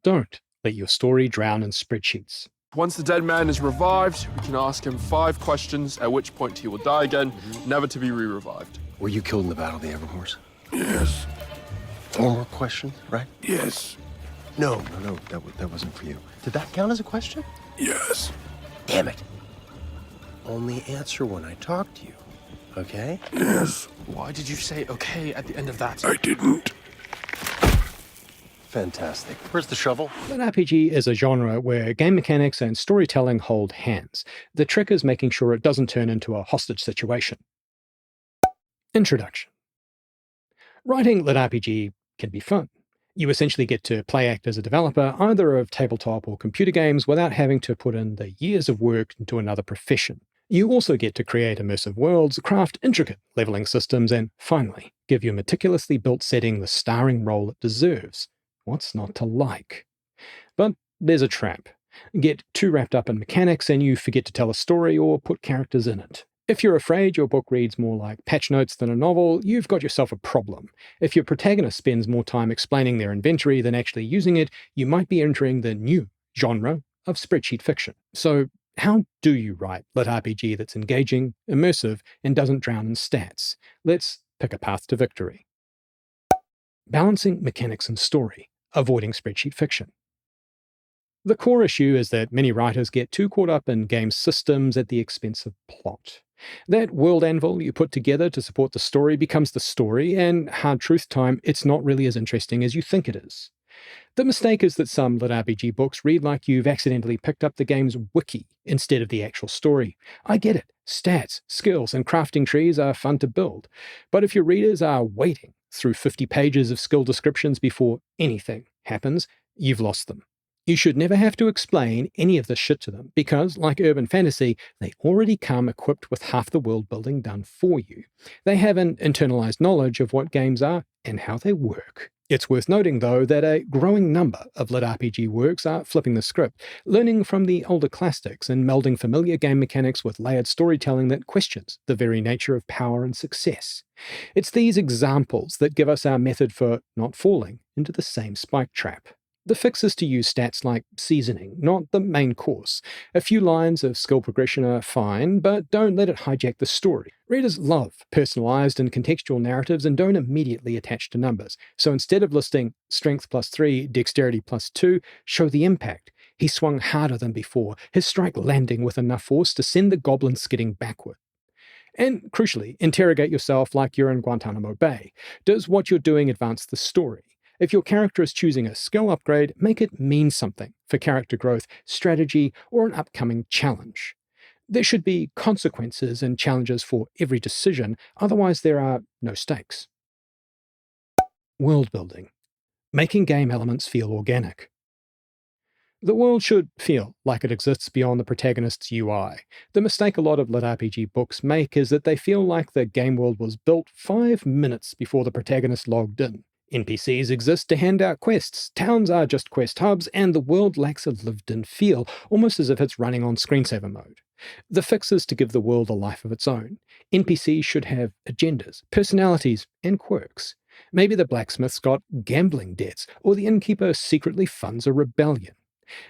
Don't let your story drown in spreadsheets. Once the dead man is revived, we can ask him 5 questions, at which point he will die again, never to be re-revived. Were you killed in the Battle of the Everhorse? Yes. 4 more questions, right? Yes. No, that wasn't for you. Did that count as a question? Yes. Damn it. Only answer when I talk to you, okay? Yes. Why did you say okay at the end of that? I didn't. Fantastic. Where's the shovel? LitRPG is a genre where game mechanics and storytelling hold hands. The trick is making sure it doesn't turn into a hostage situation. Introduction. Writing LitRPG can be fun. You essentially get to play act as a developer, either of tabletop or computer games, without having to put in the years of work into another profession. You also get to create immersive worlds, craft intricate leveling systems, and finally, give your meticulously built setting the starring role it deserves. What's not to like? But there's a trap. Get too wrapped up in mechanics and you forget to tell a story or put characters in it. If you're afraid your book reads more like patch notes than a novel, you've got yourself a problem. If your protagonist spends more time explaining their inventory than actually using it, you might be entering the new genre of spreadsheet fiction. So how do you write LitRPG that's engaging, immersive, and doesn't drown in stats? Let's pick a path to victory. Balancing mechanics and story, avoiding spreadsheet fiction. The core issue is that many writers get too caught up in game systems at the expense of plot. That world anvil you put together to support the story becomes the story, and hard truth time, it's not really as interesting as you think it is. The mistake is that some LitRPG books read like you've accidentally picked up the game's wiki instead of the actual story. I get it. Stats, skills, and crafting trees are fun to build. But if your readers are waiting through 50 pages of skill descriptions before anything happens, you've lost them. You should never have to explain any of this shit to them because, like urban fantasy, they already come equipped with half the world building done for you. They have an internalized knowledge of what games are and how they work. It's worth noting, though, that a growing number of LitRPG works are flipping the script, learning from the older classics and melding familiar game mechanics with layered storytelling that questions the very nature of power and success. It's these examples that give us our method for not falling into the same spike trap. The fix is to use stats like seasoning, not the main course. A few lines of skill progression are fine, but don't let it hijack the story. Readers love personalized and contextual narratives and don't immediately attach to numbers. So instead of listing strength +3, dexterity +2, show the impact. He swung harder than before, his strike landing with enough force to send the goblin skidding backward. And crucially, interrogate yourself like you're in Guantanamo Bay. Does what you're doing advance the story? If your character is choosing a skill upgrade, make it mean something for character growth, strategy, or an upcoming challenge. There should be consequences and challenges for every decision, otherwise there are no stakes. World building. Making game elements feel organic. The world should feel like it exists beyond the protagonist's UI. The mistake a lot of LitRPG books make is that they feel like the game world was built 5 minutes before the protagonist logged in. NPCs exist to hand out quests, towns are just quest hubs, and the world lacks a lived-in feel, almost as if it's running on screensaver mode. The fix is to give the world a life of its own. NPCs should have agendas, personalities, and quirks. Maybe the blacksmith's got gambling debts, or the innkeeper secretly funds a rebellion.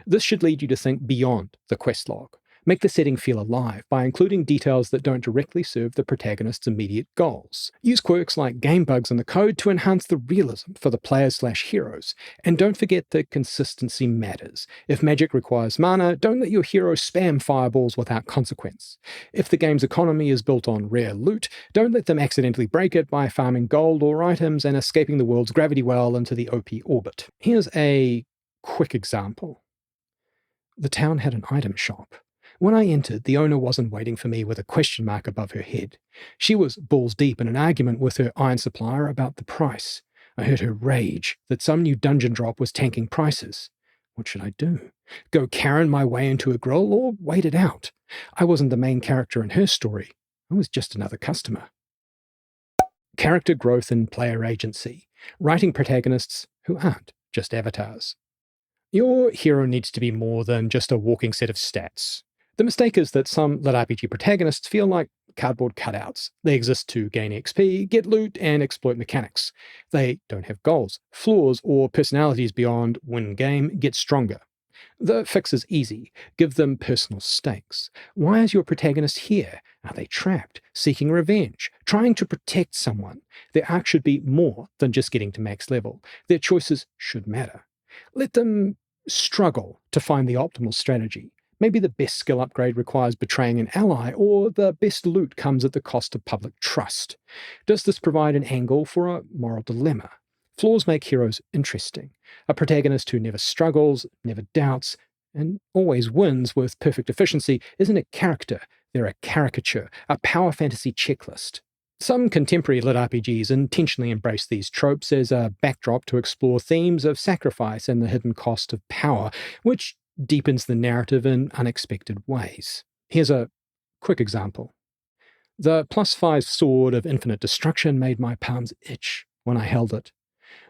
This should lead you to think beyond the quest log. Make the setting feel alive by including details that don't directly serve the protagonist's immediate goals. Use quirks like game bugs in the code to enhance the realism for the players/heroes. And don't forget that consistency matters. If magic requires mana, don't let your hero spam fireballs without consequence. If the game's economy is built on rare loot, don't let them accidentally break it by farming gold or items and escaping the world's gravity well into the OP orbit. Here's a quick example. The town had an item shop. When I entered, the owner wasn't waiting for me with a question mark above her head. She was balls deep in an argument with her iron supplier about the price. I heard her rage that some new dungeon drop was tanking prices. What should I do? Go Karen my way into a grill or wait it out? I wasn't the main character in her story. I was just another customer. Character growth and player agency. Writing protagonists who aren't just avatars. Your hero needs to be more than just a walking set of stats. The mistake is that some LitRPG protagonists feel like cardboard cutouts. They exist to gain XP, get loot, and exploit mechanics. They don't have goals, flaws, or personalities beyond win game, get stronger. The fix is easy. Give them personal stakes. Why is your protagonist here? Are they trapped, seeking revenge, trying to protect someone? Their arc should be more than just getting to max level. Their choices should matter. Let them struggle to find the optimal strategy. Maybe the best skill upgrade requires betraying an ally, or the best loot comes at the cost of public trust. Does this provide an angle for a moral dilemma? Flaws make heroes interesting. A protagonist who never struggles, never doubts, and always wins with perfect efficiency isn't a character, they're a caricature, a power fantasy checklist. Some contemporary LitRPGs intentionally embrace these tropes as a backdrop to explore themes of sacrifice and the hidden cost of power, which deepens the narrative in unexpected ways. Here's a quick example. The +5 sword of infinite destruction made my palms itch when I held it.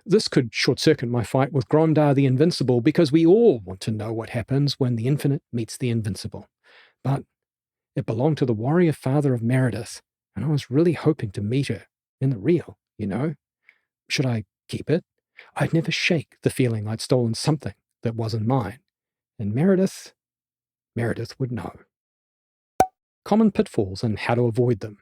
This could short-circuit my fight with Grondar the Invincible, because we all want to know what happens when the infinite meets the invincible. But it belonged to the warrior father of Meredith, and I was really hoping to meet her in the real, you know? Should I keep it? I'd never shake the feeling I'd stolen something that wasn't mine. And Meredith would know. Common pitfalls and how to avoid them.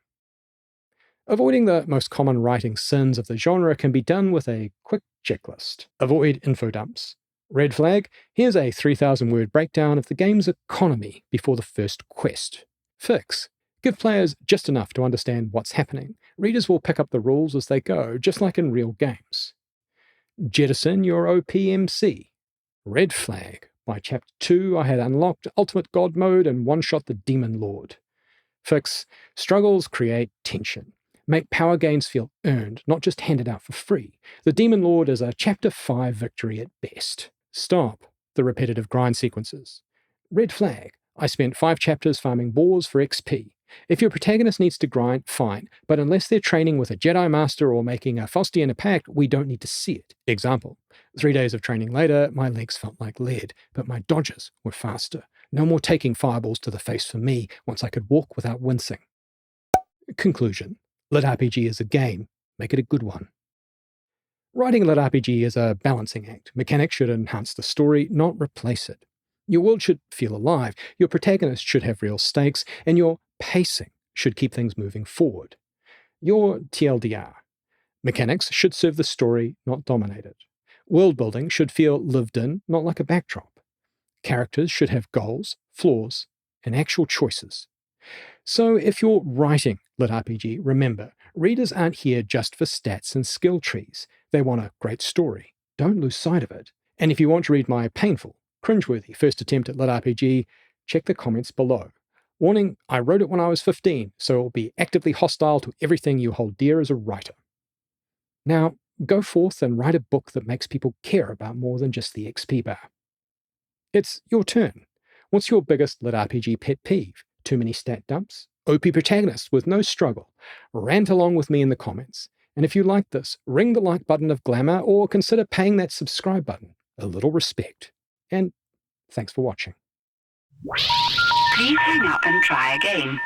Avoiding the most common writing sins of the genre can be done with a quick checklist. Avoid info dumps. Red flag, here's a 3,000-word breakdown of the game's economy before the first quest. Fix, give players just enough to understand what's happening. Readers will pick up the rules as they go, just like in real games. Jettison your OPMC. Red flag, by Chapter 2 I had unlocked Ultimate God mode and one-shot the Demon Lord. Fix, struggles create tension. Make power gains feel earned, not just handed out for free. The Demon Lord is a Chapter 5 victory at best. Stop the repetitive grind sequences. Red flag, I spent 5 chapters farming boars for XP. If your protagonist needs to grind, fine, but unless they're training with a Jedi Master or making a Faustian pact, we don't need to see it. Example, 3 days of training later, my legs felt like lead, but my dodges were faster. No more taking fireballs to the face for me once I could walk without wincing. Conclusion. LitRPG is a game. Make it a good one. Writing a LitRPG is a balancing act. Mechanics should enhance the story, not replace it. Your world should feel alive, your protagonist should have real stakes, and your pacing should keep things moving forward. Your TLDR. Mechanics should serve the story, not dominate it. World building should feel lived in, not like a backdrop. Characters should have goals, flaws, and actual choices. So if you're writing LitRPG, remember, readers aren't here just for stats and skill trees. They want a great story. Don't lose sight of it. And if you want to read my painful, cringeworthy first attempt at LitRPG, check the comments below. Warning, I wrote it when I was 15, so it will be actively hostile to everything you hold dear as a writer. Now, go forth and write a book that makes people care about more than just the XP bar. It's your turn. What's your biggest LitRPG pet peeve? Too many stat dumps? OP protagonists with no struggle? Rant along with me in the comments. And if you like this, ring the like button of glamour or consider paying that subscribe button. A little respect. And thanks for watching. Please hang up and try again.